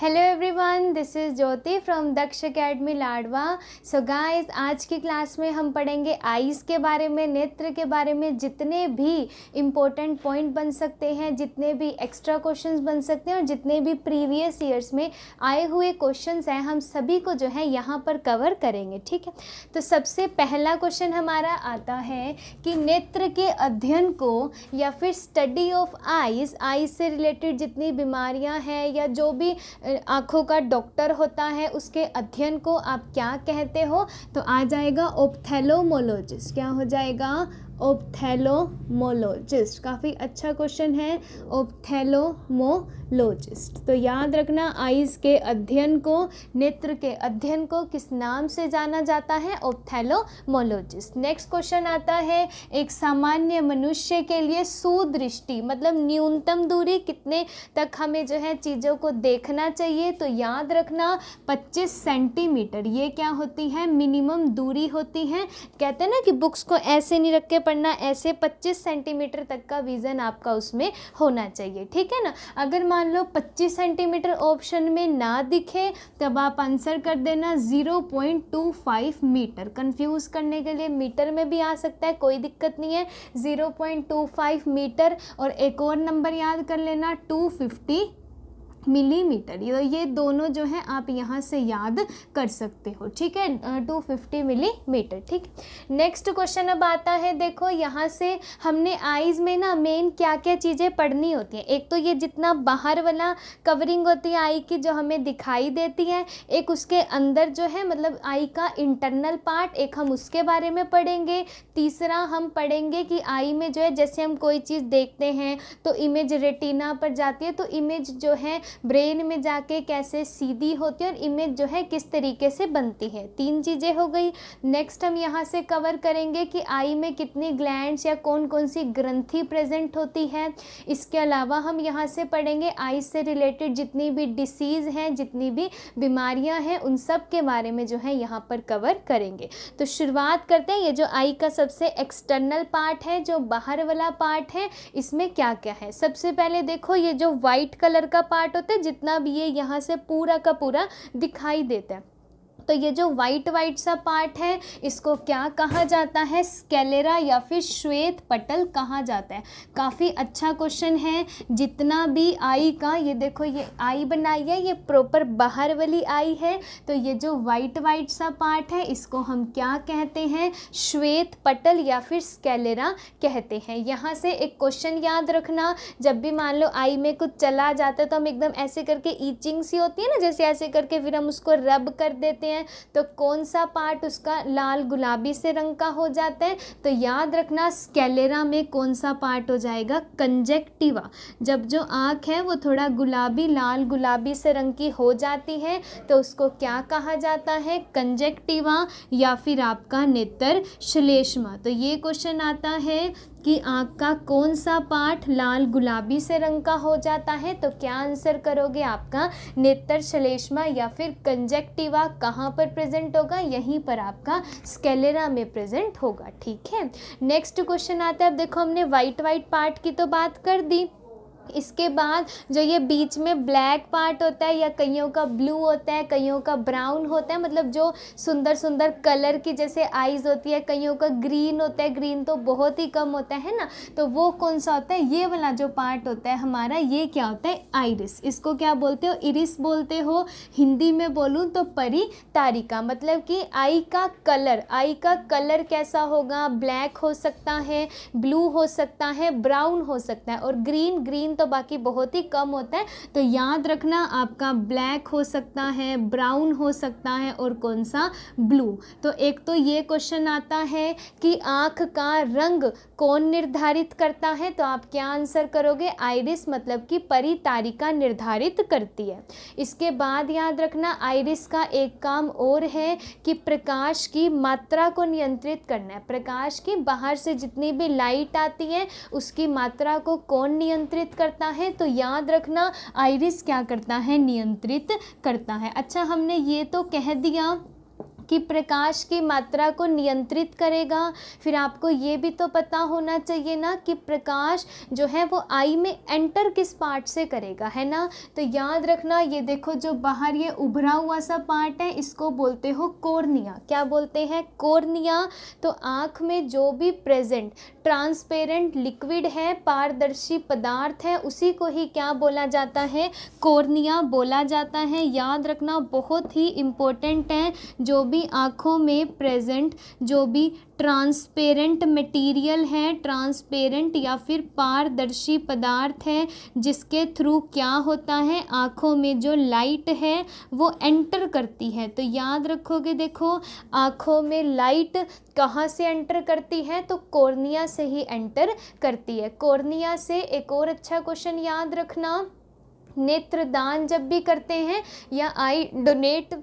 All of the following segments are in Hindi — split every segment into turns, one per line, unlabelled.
Hello everyone, this is Jyoti from Daksh academy Ladwa. So guys, आज की क्लास में हम पढ़ेंगे आईज़ के बारे में, नेत्र के बारे में। जितने भी इम्पोर्टेंट पॉइंट बन सकते हैं, जितने भी एक्स्ट्रा क्वेश्चंस बन सकते हैं और जितने भी प्रीवियस ईयर्स में आए हुए क्वेश्चंस हैं, हम सभी को जो है यहाँ पर कवर करेंगे। ठीक है, तो सबसे पहला क्वेश्चन हमारा आता है कि नेत्र के अध्ययन को या फिर स्टडी ऑफ आईज़, आईज़ से रिलेटेड जितनी बीमारियाँ हैं या जो भी आँखों का डॉक्टर होता है उसके अध्ययन को आप क्या कहते हो? तो आ जाएगा ऑप्थेल्मोलॉजिस्ट। क्या हो जाएगा? ऑप्थेल्मोलॉजिस्ट। काफ़ी अच्छा क्वेश्चन है, ऑप्थेल्मोलॉजिस्ट। तो याद रखना, आईज के अध्ययन को, नेत्र के अध्ययन को किस नाम से जाना जाता है? ऑप्थेल्मोलॉजिस्ट। नेक्स्ट क्वेश्चन आता है, एक सामान्य मनुष्य के लिए सुदृष्टि मतलब न्यूनतम दूरी कितने तक हमें जो है चीज़ों को देखना चाहिए? तो याद रखना 25 सेंटीमीटर। ये क्या होती है? मिनिमम दूरी होती है। कहते हैं ना कि बुक्स को ऐसे नहीं रख के पढ़ना, ऐसे 25 सेंटीमीटर तक का विज़न आपका उसमें होना चाहिए। ठीक है ना। अगर मान लो 25 सेंटीमीटर ऑप्शन में ना दिखे तब आप आंसर कर देना 0.25 मीटर। कंफ्यूज करने के लिए मीटर में भी आ सकता है, कोई दिक्कत नहीं है। 0.25 मीटर। और एक और नंबर याद कर लेना 250 मिलीमीटर। ये दोनों जो है आप यहाँ से याद कर सकते हो। ठीक है, 250 मिलीमीटर। ठीक। नेक्स्ट क्वेश्चन अब आता है, देखो यहाँ से हमने आईज़ में ना मेन क्या क्या चीज़ें पढ़नी होती हैं। एक तो ये जितना बाहर वाला कवरिंग होती है आई की जो हमें दिखाई देती है, एक उसके अंदर जो है मतलब आई का इंटरनल पार्ट, एक हम उसके बारे में पढ़ेंगे। तीसरा हम पढ़ेंगे कि आई में जो है जैसे हम कोई चीज़ देखते हैं तो इमेज रेटिना पर जाती है, तो इमेज जो है ब्रेन में जाके कैसे सीधी होती है और इमेज जो है किस तरीके से बनती है। 3 चीज़ें हो गई। नेक्स्ट हम यहाँ से कवर करेंगे कि आई में कितनी ग्लैंड्स या कौन कौन सी ग्रंथि प्रेजेंट होती है। इसके अलावा हम यहाँ से पढ़ेंगे आई से रिलेटेड जितनी भी डिसीज़ हैं, जितनी भी बीमारियाँ हैं, उन सब के बारे में जो है यहाँ पर कवर करेंगे। तो शुरुआत करते हैं। ये जो आई का सबसे एक्सटर्नल पार्ट है, जो बाहर वाला पार्ट है, इसमें क्या क्या है। सबसे पहले देखो, ये जो वाइट कलर का पार्ट होता है, जितना भी ये यहाँ से पूरा का पूरा दिखाई देता है, तो ये जो वाइट वाइट सा पार्ट है इसको क्या कहा जाता है? स्केलेरा या फिर श्वेत पटल कहा जाता है। काफ़ी अच्छा क्वेश्चन है। जितना भी आई का, ये देखो ये आई बनाई है, ये प्रॉपर बाहर वाली आई है, तो ये जो वाइट वाइट सा पार्ट है इसको हम क्या कहते हैं? श्वेत पटल या फिर स्केलेरा कहते हैं। यहाँ से एक क्वेश्चन याद रखना, जब भी मान लो आई में कुछ चला जाता है तो हम एकदम ऐसे करके ईचिंग सी होती है ना, जैसे ऐसे करके फिर हम उसको रब कर देते हैं, तो कौन सा पार्ट उसका लाल गुलाबी से रंग का हो जाता है? तो याद रखना स्केलेरा में कौन सा पार्ट हो जाएगा? कंजक्टिवा। जब जो आँख है वो थोड़ा गुलाबी, लाल गुलाबी से रंग की हो जाती है तो उसको क्या कहा जाता है? कंजक्टिवा या फिर आपका नेत्र श्लेष्मा। तो ये क्वेश्चन आता है कि आँख का कौन सा पार्ट लाल गुलाबी से रंग का हो जाता है? तो क्या आंसर करोगे आपका? नेत्र श्लेष्मा या फिर कंजक्टिवा कहाँ पर प्रेजेंट होगा? यहीं पर आपका स्केलेरा में प्रेजेंट होगा। ठीक है। नेक्स्ट क्वेश्चन आता है। अब देखो, हमने वाइट वाइट पार्ट की तो बात कर दी, इसके बाद जो ये बीच में ब्लैक पार्ट होता है, या कईयों का ब्लू होता है, कईयों का ब्राउन होता है, मतलब जो सुंदर सुंदर कलर की जैसे आईज होती है, कईयों का ग्रीन होता है, ग्रीन तो बहुत ही कम होता है ना, तो वो कौन सा होता है? ये वाला जो पार्ट होता है हमारा, ये क्या होता है? आइरिस। इसको क्या बोलते हो? इरिस बोलते हो। हिंदी में बोलूँ तो परितारिका। मतलब कि आई का कलर कैसा होगा? ब्लैक हो सकता है, ब्लू हो सकता है, ब्राउन हो सकता है, और ग्रीन तो बाकी बहुत ही कम होता है। तो याद रखना आपका ब्लैक हो सकता है, ब्राउन हो सकता है, और कौन सा? ब्लू। तो एक तो ये क्वेश्चन आता है कि आँख का रंग कौन निर्धारित करता है? तो आप क्या आंसर करोगे? आइरिस, मतलब कि परितारिका निर्धारित करती है। इसके बाद याद रखना आइरिस का एक काम और है कि प्रकाश की मात्रा को नियंत्रित करना है। प्रकाश की बाहर से जितनी भी लाइट आती है उसकी मात्रा को कौन नियंत्रित करता है? तो याद रखना आइरिस क्या करता है? नियंत्रित करता है। अच्छा, हमने ये तो कह दिया कि प्रकाश की मात्रा को नियंत्रित करेगा। फिर आपको ये भी तो पता होना चाहिए ना कि प्रकाश जो है वो आई में एंटर किस पार्ट से करेगा, है ना। तो याद रखना, ये देखो जो बाहर ये उभरा हुआ सा पार्ट है इसको बोलते हो कॉर्निया। क्या बोलते हैं? कॉर्निया। तो आँख में जो भी प्रेजेंट ट्रांसपेरेंट लिक्विड है, पारदर्शी पदार्थ है, उसी को ही क्या बोला जाता है? कॉर्निया बोला जाता है। याद रखना, बहुत ही इम्पोर्टेंट है। जो भी आँखों में प्रेजेंट जो भी ट्रांसपेरेंट मटेरियल है, ट्रांसपेरेंट या फिर पारदर्शी पदार्थ है, जिसके थ्रू क्या होता है, आँखों में जो लाइट है वो एंटर करती है। तो याद रखोगे, देखो आँखों में लाइट कहाँ से एंटर करती है? तो कॉर्निया से ही एंटर करती है। कॉर्निया से एक और अच्छा क्वेश्चन याद रखना, नेत्रदान जब भी करते हैं या आई डोनेट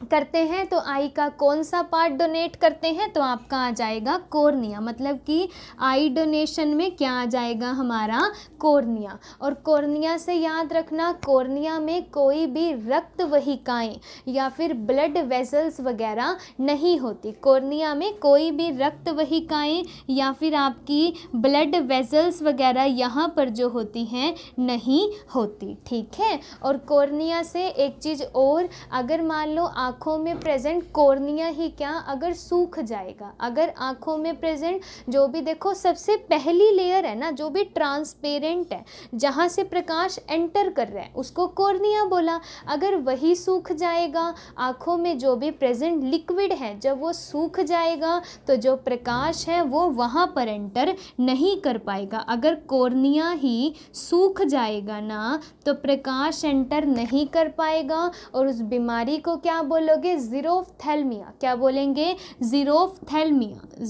करते हैं तो आई का कौन सा पार्ट डोनेट करते हैं? तो आपका आ जाएगा कॉर्निया। मतलब कि आई डोनेशन में क्या आ जाएगा? हमारा कॉर्निया। और कॉर्निया से याद रखना, कॉर्निया में कोई भी रक्त वाहिकाएं या फिर ब्लड वेसल्स वगैरह नहीं होती। कॉर्निया में कोई भी रक्त वाहिकाएं या फिर आपकी ब्लड वेसल्स वगैरह यहाँ पर जो होती हैं नहीं होती, ठीक है। और कॉर्निया से एक चीज़ और, अगर मान लो आँखों में प्रेजेंट कॉर्निया ही क्या अगर सूख जाएगा, अगर आँखों में प्रेजेंट जो भी देखो सबसे पहली लेयर है ना, जो भी ट्रांसपेरेंट है जहाँ से प्रकाश एंटर कर रहा है उसको कॉर्निया बोला, अगर वही सूख जाएगा, आँखों में जो भी प्रेजेंट लिक्विड है जब वो सूख जाएगा तो जो प्रकाश है वो वहाँ पर एंटर नहीं कर पाएगा। अगर कॉर्निया ही सूख जाएगा ना तो प्रकाश एंटर नहीं कर पाएगा और उस बीमारी को क्या बोलोगे? ज़ीरोफ्थैल्मिया। क्या बोलेंगे? ज़ीरोफ्थैल्मिया।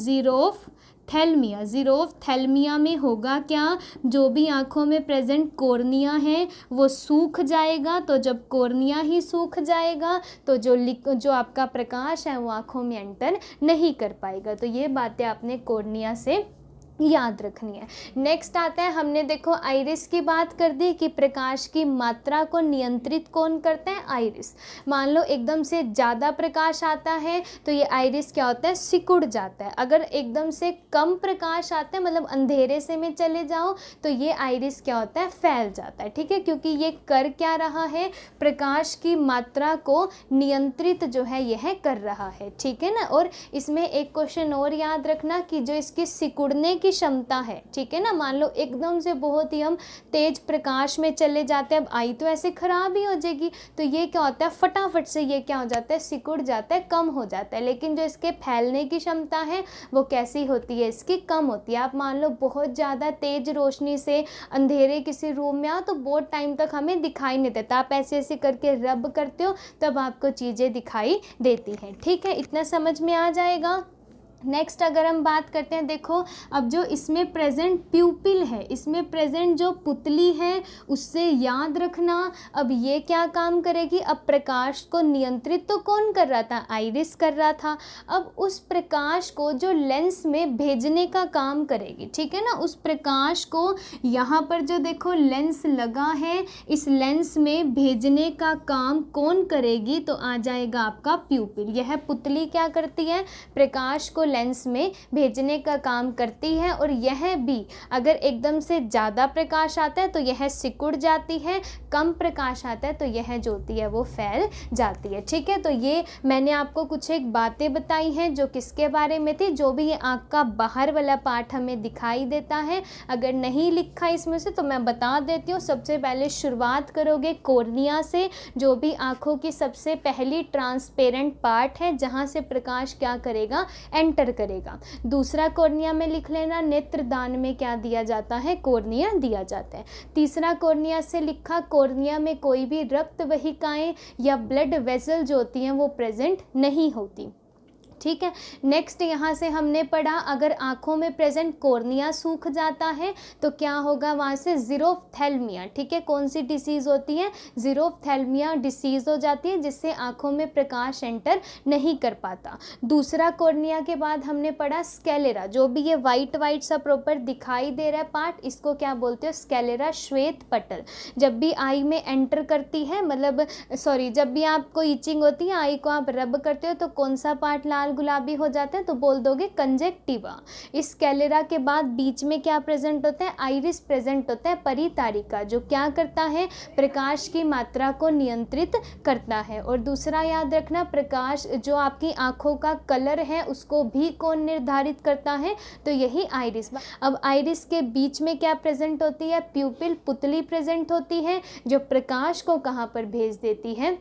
ज़ीरोफ्थैल्मिया में होगा क्या? जो भी आँखों में प्रेजेंट कॉर्निया है वो सूख जाएगा। तो जब कॉर्निया ही सूख जाएगा तो जो आपका प्रकाश है वो आँखों में एंटर नहीं कर पाएगा। तो ये बातें आपने कॉर्निया से याद रखनी है। नेक्स्ट आता है, हमने देखो आइरिस की बात कर दी कि प्रकाश की मात्रा को नियंत्रित कौन करता है? आइरिस। मान लो एकदम से ज़्यादा प्रकाश आता है तो ये आइरिस क्या होता है? सिकुड़ जाता है। अगर एकदम से कम प्रकाश आता है, मतलब अंधेरे से में चले जाओ, तो ये आइरिस क्या होता है? फैल जाता है, ठीक है। क्योंकि ये कर क्या रहा है? प्रकाश की मात्रा को नियंत्रित जो है यह कर रहा है, ठीक है ना। और इसमें एक क्वेश्चन और याद रखना कि जो इसकी सिकुड़ने की क्षमता है, ठीक है ना, मान लो एकदम से बहुत ही हम तेज प्रकाश में चले जाते हैं, अब आई तो ऐसे खराब ही हो जाएगी, तो ये क्या होता है? फटाफट से ये क्या हो जाता है? सिकुड़ जाता है, कम हो जाता है। लेकिन जो इसके फैलने की क्षमता है वो कैसी होती है? इसकी कम होती है। आप मान लो बहुत ज़्यादा तेज रोशनी से अंधेरे किसी रूम में आओ तो बहुत टाइम तक हमें दिखाई नहीं देता, आप ऐसे ऐसे करके रब करते हो तब आपको चीज़ें दिखाई देती हैं, ठीक है। इतना समझ में आ जाएगा। नेक्स्ट अगर हम बात करते हैं, देखो अब जो इसमें प्रेजेंट प्यूपिल है, इसमें प्रेजेंट जो पुतली है उससे याद रखना, अब ये क्या काम करेगी? अब प्रकाश को नियंत्रित तो कौन कर रहा था? आइरिस कर रहा था। अब उस प्रकाश को जो लेंस में भेजने का काम करेगी, ठीक है ना, उस प्रकाश को यहाँ पर जो देखो लेंस लगा है, इस लेंस में भेजने का काम कौन करेगी? तो आ जाएगा आपका प्यूपिल। यह पुतली क्या करती है? प्रकाश को लेंस में भेजने का काम करती है। और यह भी अगर एकदम से ज़्यादा प्रकाश आता है तो यह सिकुड़ जाती है, कम प्रकाश आता है तो यह जो होती है वो फैल जाती है, ठीक है। तो ये मैंने आपको कुछ एक बातें बताई हैं जो किसके बारे में थी, जो भी ये आँख का बाहर वाला पार्ट हमें दिखाई देता है। अगर नहीं लिखा इसमें से तो मैं बता देती हूँ। सबसे पहले शुरुआत करोगे कॉर्निया से, जो भी आँखों की सबसे पहली ट्रांसपेरेंट पार्ट है जहाँ से प्रकाश क्या करेगा? एंटर करेगा। दूसरा कॉर्निया में लिख लेना, नेत्रदान में क्या दिया जाता है? कॉर्निया दिया जाता है। तीसरा कॉर्निया से लिखा, कॉर्निया में कोई भी रक्त वाहिकाएं या ब्लड वेसल जो होती हैं वो प्रेजेंट नहीं होती। ठीक है। नेक्स्ट यहाँ से हमने पढ़ा अगर आँखों में प्रेजेंट कॉर्निया सूख जाता है तो क्या होगा वहाँ से ज़ीरोफ्थैल्मिया, ठीक है। कौन सी डिसीज़ होती है? ज़ीरोफ्थैल्मिया डिसीज़ हो जाती है जिससे आँखों में प्रकाश एंटर नहीं कर पाता। दूसरा कॉर्निया के बाद हमने पढ़ा स्केलेरा, जो भी ये वाइट वाइट सा प्रॉपर दिखाई दे रहा है पार्ट, इसको क्या बोलते हो? स्केलेरा, श्वेत पटल। जब भी आई में एंटर करती है, मतलब सॉरी, जब भी आपको ईचिंग होती है, आई को आप रब करते हो तो कौन सा पार्ट लाल गुलाबी हो जाता है? तो बोल दोगे कंजेक्टिवा। इस स्केलेरा के बाद बीच में क्या प्रेजेंट होता है? आइरिस प्रेजेंट होता है, परितारिका, जो क्या करता है? प्रकाश की मात्रा को नियंत्रित करता है। और दूसरा याद रखना, प्रकाश जो आपकी आंखों का कलर है उसको भी कौन निर्धारित करता है? तो यही आइरिस। अब आइरिस के बीच में क्या प्रेजेंट होती है? प्यूपिल, पुतली प्रेजेंट होती है, जो प्रकाश को कहाँ पर भेज देती है?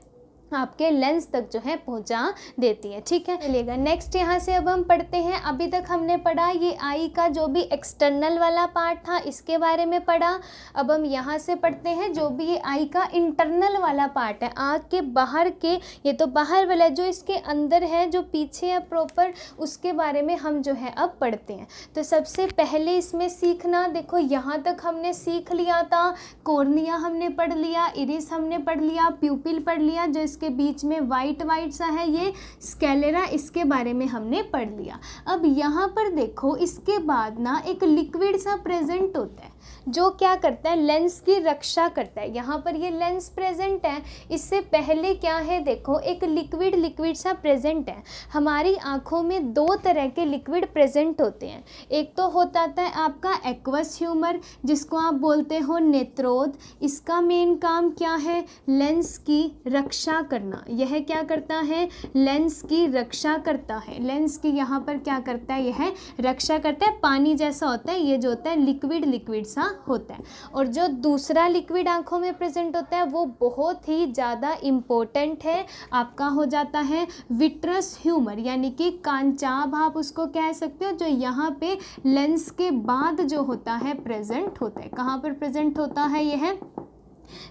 आपके लेंस तक जो है पहुंचा देती है, ठीक है। चलिएगा नेक्स्ट यहाँ से अब हम पढ़ते हैं। अभी तक हमने पढ़ा ये आई का जो भी एक्सटर्नल वाला पार्ट था इसके बारे में पढ़ा। अब हम यहाँ से पढ़ते हैं जो भी ये आई का इंटरनल वाला पार्ट है, आँख के बाहर के, ये तो बाहर वाला, जो इसके अंदर है, जो पीछे है प्रॉपर, उसके बारे में हम जो है अब पढ़ते हैं। तो सबसे पहले इसमें सीखना, देखो यहाँ तक हमने सीख लिया था, कॉर्निया हमने पढ़ लिया, इरिस हमने पढ़ लिया, प्यूपिल पढ़ लिया, जो के बीच में वाइट वाइट सा है ये स्केलेरा, इसके बारे में हमने पढ़ लिया। अब यहाँ पर देखो इसके बाद ना एक लिक्विड सा प्रेजेंट होता है जो क्या करता है? लेंस की रक्षा करता है। यहाँ पर ये लेंस प्रेजेंट है, इससे पहले क्या है? देखो एक लिक्विड सा प्रेजेंट है। हमारी आँखों में दो तरह के लिक्विड प्रेजेंट होते हैं। एक तो होता है आपका एक्वस ह्यूमर, जिसको आप बोलते हो नेत्रोद। इसका मेन काम क्या है? लेंस की रक्षा करना। यह क्या करता है? लेंस की रक्षा करता है। लेंस की यहाँ पर क्या करता है? यह रक्षा करता है। पानी जैसा होता है ये, जो होता है लिक्विड सा होता है। और जो दूसरा लिक्विड आंखों में प्रेजेंट होता है वो बहुत ही ज़्यादा इम्पोर्टेंट है, आपका हो जाता है विट्रस ह्यूमर, यानी कि कांचाभ आप उसको कह सकते हो, जो यहाँ पे लेंस के बाद जो होता है प्रेजेंट होता है। कहाँ पर प्रेजेंट होता है? यह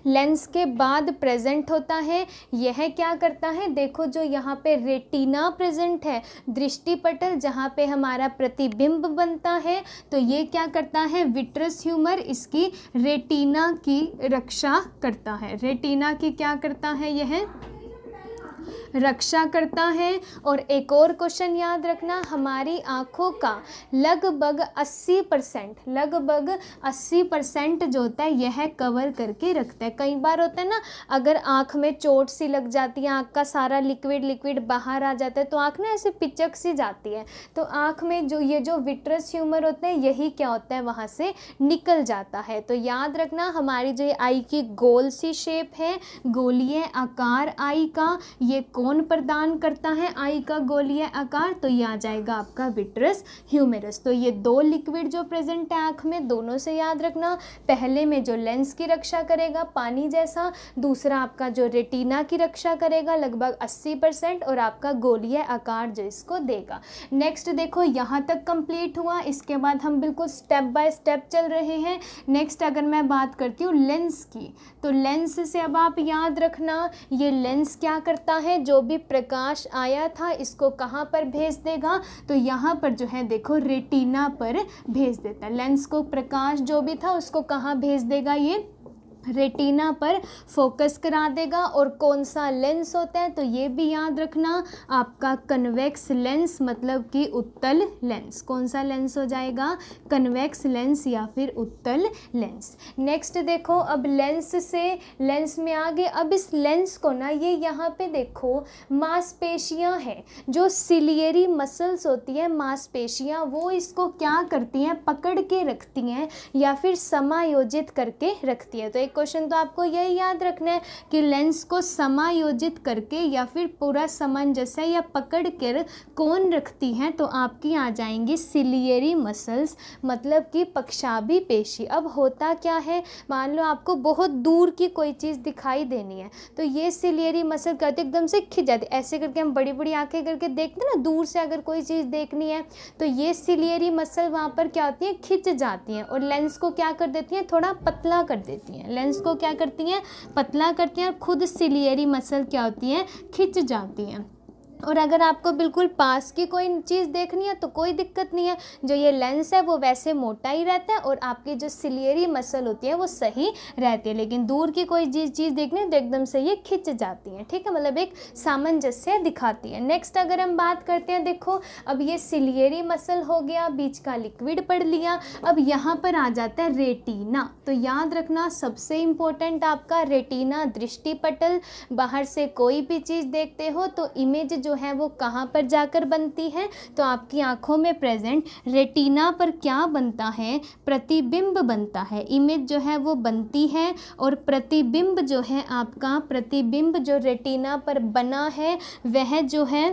लेंस के बाद प्रेजेंट होता है। यह क्या करता है? देखो जो यहाँ पे रेटिना प्रेजेंट है, दृष्टि पटल, जहाँ पे हमारा प्रतिबिंब बनता है, तो ये क्या करता है? विट्रस ह्यूमर इसकी रेटिना की रक्षा करता है। रेटिना की क्या करता है? यह रक्षा करता है। और एक और क्वेश्चन याद रखना, हमारी आँखों का लगभग 80% जो होता है यह कवर करके रखता है। कई बार होता है ना, अगर आँख में चोट सी लग जाती है, आँख का सारा लिक्विड बाहर आ जाता है, तो आँख ना ऐसे पिचक सी जाती है, तो आँख में जो ये जो विट्रस ह्यूमर होते हैं यही क्या होता है? वहाँ से निकल जाता है। तो याद रखना हमारी जो ये आई की गोल सी शेप है, गोलीय आकार आई का, ये कौन प्रदान करता है आई का गोलीय आकार? तो ये आ जाएगा आपका विट्रस ह्यूमेरस। तो ये दो लिक्विड जो प्रेजेंट है आँख में, दोनों से याद रखना, पहले में जो लेंस की रक्षा करेगा पानी जैसा, दूसरा आपका जो रेटिना की रक्षा करेगा लगभग 80%, और आपका गोलीय आकार जो इसको देगा। नेक्स्ट देखो यहाँ तक कंप्लीट हुआ, इसके बाद हम बिल्कुल स्टेप बाय स्टेप चल रहे हैं। नेक्स्ट अगर मैं बात करती हूँ लेंस की, तो लेंस से अब आप याद रखना ये लेंस क्या करता है? जो भी प्रकाश आया था इसको कहाँ पर भेज देगा? तो यहाँ पर जो है देखो रेटिना पर भेज देता है। लेंस को प्रकाश जो भी था उसको कहाँ भेज देगा? ये रेटिना पर फोकस करा देगा। और कौन सा लेंस होता है? तो ये भी याद रखना आपका कन्वेक्स लेंस, मतलब कि उत्तल लेंस। कौन सा लेंस हो जाएगा? कन्वेक्स लेंस या फिर उत्तल लेंस। नेक्स्ट देखो, अब लेंस से लेंस में आगे, अब इस लेंस को ना, ये यहाँ पे देखो मांसपेशियाँ हैं, जो सिलियरी मसल्स होती है मांसपेशियाँ, वो इसको क्या करती हैं? पकड़ के रखती हैं या फिर समायोजित करके रखती हैं। तो एक क्वेश्चन तो आपको यही याद रखना है कि लेंस को समायोजित करके या फिर पूरा सामंजस्य या पकड़ कर कौन रखती हैं? तो आपकी आ जाएंगी सिलियरी मसल्स, मतलब कि पक्षाभी पेशी। अब होता क्या है, मान लो आपको बहुत दूर की कोई चीज़ दिखाई देनी है, तो ये सिलियरी मसल करते एकदम से खिंच जाती है। ऐसे करके हम बड़ी बड़ी आंखें करके देखते हैं ना, दूर से अगर कोई चीज़ देखनी है तो ये सिलियरी मसल वहाँ पर क्या होती है? खिंच जाती हैं, और लेंस को क्या कर देती हैं? थोड़ा पतला कर देती हैं। लेंस को क्या करती हैं? पतला करती हैं, और खुद सिलियरी मसल क्या होती हैं? खिंच जाती हैं। और अगर आपको बिल्कुल पास की कोई चीज़ देखनी है तो कोई दिक्कत नहीं है, जो ये लेंस है वो वैसे मोटा ही रहता है और आपकी जो सिलियरी मसल होती है वो सही रहती है, लेकिन दूर की कोई चीज़ देखनी है तो एकदम से ये खिंच जाती है, ठीक है, मतलब एक सामंजस्य दिखाती है। नेक्स्ट अगर हम बात करते हैं, देखो अब ये सिलियरी मसल हो गया, बीच का लिक्विड पढ़ लिया, अब यहाँ पर आ जाता है रेटिना। तो याद रखना सबसे इम्पोर्टेंट आपका रेटिना दृष्टि पटल, बाहर से कोई भी चीज़ देखते हो तो इमेज जो है वो कहाँ पर जाकर बनती है, तो आपकी आंखों में प्रेजेंट रेटिना पर क्या बनता है, प्रतिबिंब बनता है, इमेज जो है वो बनती है और प्रतिबिंब जो है आपका, प्रतिबिंब जो रेटिना पर बना है वह जो है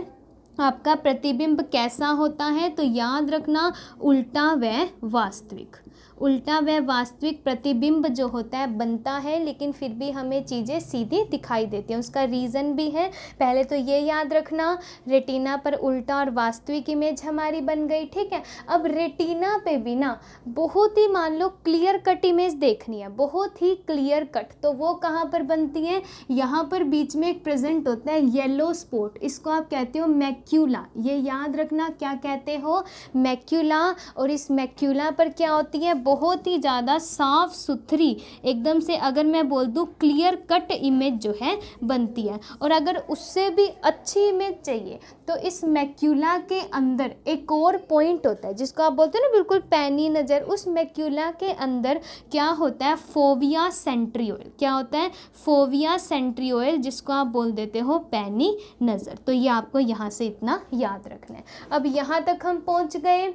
आपका प्रतिबिंब कैसा होता है, तो याद रखना उल्टा व वास्तविक, उल्टा व वास्तविक प्रतिबिंब जो होता है बनता है, लेकिन फिर भी हमें चीज़ें सीधी दिखाई देती हैं। उसका रीज़न भी है, पहले तो ये याद रखना रेटिना पर उल्टा और वास्तविक इमेज हमारी बन गई, ठीक है। अब रेटिना पे भी ना बहुत ही मान लो क्लियर कट इमेज देखनी है, बहुत ही क्लियर कट, तो वो कहाँ पर बनती है, यहाँ पर बीच में एक प्रेजेंट होता है येलो स्पॉट, इसको आप कहते हो मैक्यूला, ये याद रखना क्या कहते हो, मैक्यूला। और इस मैक्यूला पर क्या होती है, बहुत ही ज़्यादा साफ सुथरी एकदम से, अगर मैं बोल दूँ क्लियर कट इमेज जो है बनती है। और अगर उससे भी अच्छी इमेज चाहिए तो इस मैक्यूला के अंदर एक और पॉइंट होता है जिसको आप बोलते हो ना बिल्कुल पैनी नज़र, उस मैक्यूला के अंदर क्या होता है, फोविया सेंट्रियोल, क्या होता है, फोविया सेंट्रियोल, जिसको आप बोल देते हो पैनी नज़र। तो ये आपको यहाँ से इतना याद रखना है। अब यहाँ तक हम पहुँच गए,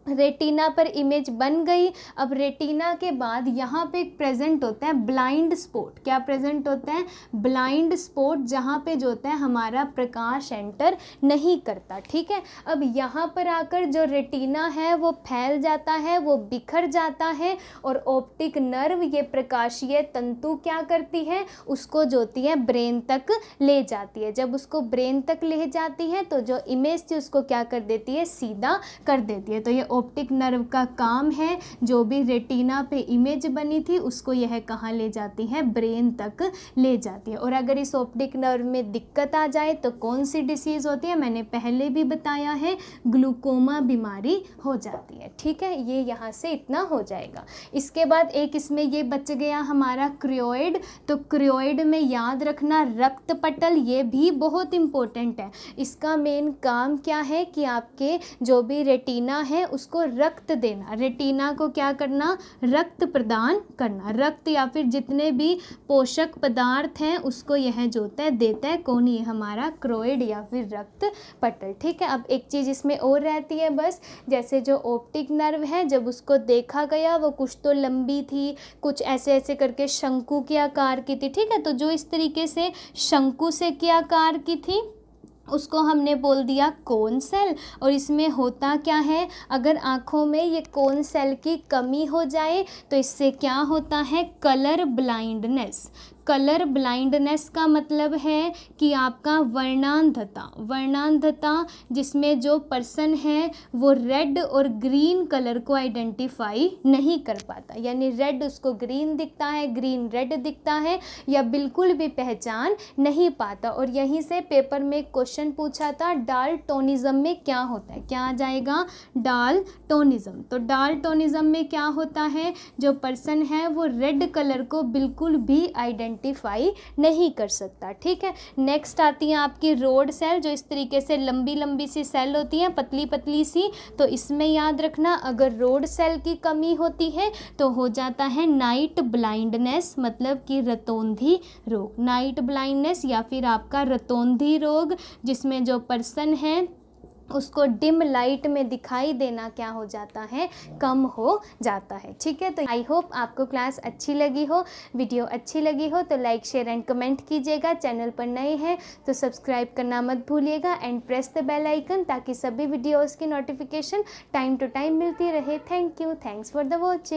रेटिना पर इमेज बन गई। अब रेटिना के बाद यहाँ पे एक प्रेजेंट होता है ब्लाइंड स्पॉट, क्या प्रेजेंट होता है, ब्लाइंड स्पॉट, जहाँ पे जो होता है हमारा प्रकाश एंटर नहीं करता, ठीक है। अब यहाँ पर आकर जो रेटिना है वो फैल जाता है, वो बिखर जाता है और ऑप्टिक नर्व, ये प्रकाशीय तंतु क्या करती है, उसको जो होती है ब्रेन तक ले जाती है। जब उसको ब्रेन तक ले जाती है तो जो इमेज थी उसको क्या कर देती है, सीधा कर देती है। तो ये ऑप्टिक नर्व का काम है, जो भी रेटिना पे इमेज बनी थी उसको यह कहाँ ले जाती है, ब्रेन तक ले जाती है। और अगर इस ऑप्टिक नर्व में दिक्कत आ जाए तो कौन सी डिसीज़ होती है, मैंने पहले भी बताया है, ग्लूकोमा बीमारी हो जाती है, ठीक है। ये यहाँ से इतना हो जाएगा। इसके बाद एक इसमें ये बच गया हमारा क्रियोइड, तो क्रियोइड में याद रखना रक्त पटल, ये भी बहुत इम्पोर्टेंट है। इसका मेन काम क्या है कि आपके जो भी रेटिना है उसको रक्त देना, रेटिना को क्या करना, रक्त प्रदान करना, रक्त या फिर जितने भी पोषक पदार्थ हैं उसको यह जो होता है देता है, कौन, ये हमारा क्रोइड या फिर रक्त पटल, ठीक है। अब एक चीज़ इसमें और रहती है बस, जैसे जो ऑप्टिक नर्व है जब उसको देखा गया वो कुछ तो लंबी थी, कुछ ऐसे ऐसे करके शंकु के आकार की थी, ठीक है। तो जो इस तरीके से शंकु से के आकार की थी उसको हमने बोल दिया कोन सेल। और इसमें होता क्या है, अगर आँखों में ये कोन सेल की कमी हो जाए तो इससे क्या होता है, कलर ब्लाइंडनेस। कलर ब्लाइंडनेस का मतलब है कि आपका वर्णांधता, वर्णांधता जिसमें जो पर्सन है वो रेड और ग्रीन कलर को आइडेंटिफाई नहीं कर पाता, यानी रेड उसको ग्रीन दिखता है, ग्रीन रेड दिखता है, या बिल्कुल भी पहचान नहीं पाता। और यहीं से पेपर में एक क्वेश्चन पूछा था, डाल्टोनिज्म में क्या होता है, क्या आ जाएगा, डाल्टोनिज्म। तो डाल्टोनिज्म में क्या होता है, जो पर्सन है वो रेड कलर को बिल्कुल भी आइडेंटिफाई नहीं कर सकता, ठीक है। नेक्स्ट आती है आपकी रोड सेल, जो इस तरीके से लंबी लंबी सी सेल होती है, पतली पतली सी। तो इसमें याद रखना अगर रोड सेल की कमी होती है तो हो जाता है नाइट ब्लाइंडनेस, मतलब कि रतौंधी रोग, नाइट ब्लाइंडनेस या फिर आपका रतौंधी रोग, जिसमें जो पर्सन है उसको डिम लाइट में दिखाई देना क्या हो जाता है, कम हो जाता है, ठीक है। तो आई होप आपको क्लास अच्छी लगी हो, वीडियो अच्छी लगी हो तो लाइक शेयर एंड कमेंट कीजिएगा। चैनल पर नए हैं तो सब्सक्राइब करना मत भूलिएगा and press the bell icon, ताकि सभी वीडियोज़ की नोटिफिकेशन टाइम टू टाइम मिलती रहे। Thank you, thanks for the watching.